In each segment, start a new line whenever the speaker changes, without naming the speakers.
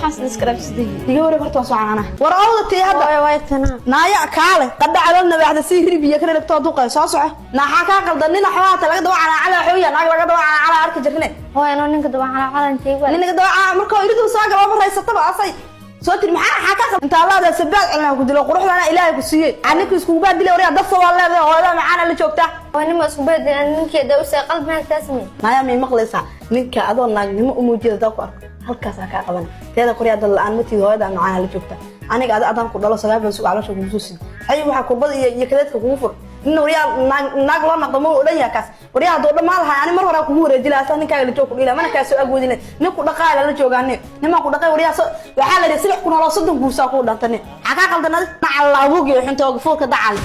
waxaas iska rabsday
iga wareeg horta soconana war awdati hadda
way tana
naaya kaale qada calona waxda si hirbiya kana lagto duqay soo soco naxa ka qaldan nin xawaata laga dawacana cala xooya naag laga dawacana cala arka jirne
hooyo ano ninka dawacana cala intay waa
ninka dawacana marka iridu soo galo baraysataba asay soo tir maxaa ka qaldan inta Allah sabaad cilna ku dilo quruxdana ilaahay ku siiyay aninku isku baadilay wariya dad soo leedahay hooyada macana la joogta
ونما سكوبات نكيد وسا قلب ما تسمي
ما يا مقليسا ninka adoo naagnimo u muujida dadku arko halkaas ka qaban teeda qoryaada la'aan ma tii hooyada macaan la joogta aniga adan ku dhalo sabab suuq caloosha ku soo sid ay waxa kurbada iyo kadeedka kugu fur in wariya naag loo naqdo oo dhan yaakaas wariya doo dhamaan lahaa ani mar hore ku wareejilaa ninka la joog ku dhila mana ka soo agoodina ninku dhaqaale la joogaane nima ku dhaqay wariya waxa la yiri silix ku nolol soddon guusa ku dhantane aka qaldanad macalla abugi xunta oo fuulka dacal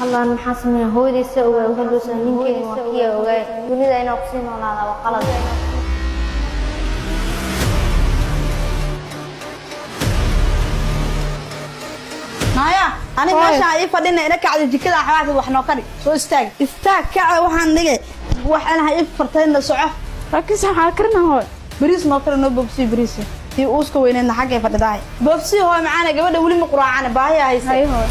الله محاسمين هو دي سوى وهلو سنين كي وحيا وغاي دوني دا إنا قصين ولا هذا وقلد
نايا أنا ماشي عايز فدينا إنك على الجكلا حواسي وإحنا قري شو استاج كعب وحنا نجي وإحنا هاي فرتين لسعة
ركز حاكرنا هو
بريس ما كنا بوبسي بريس هي أوسكو وين إن حاجة فداي بوبسي هو معانا قبل ولي مقرعنا باهي هاي
هو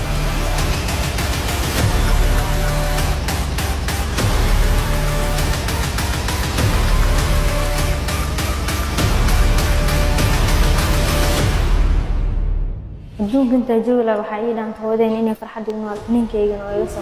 الجون كنت أجول على حقيقة أنت ودين إني فرحت ونال نين كيجن ويوصل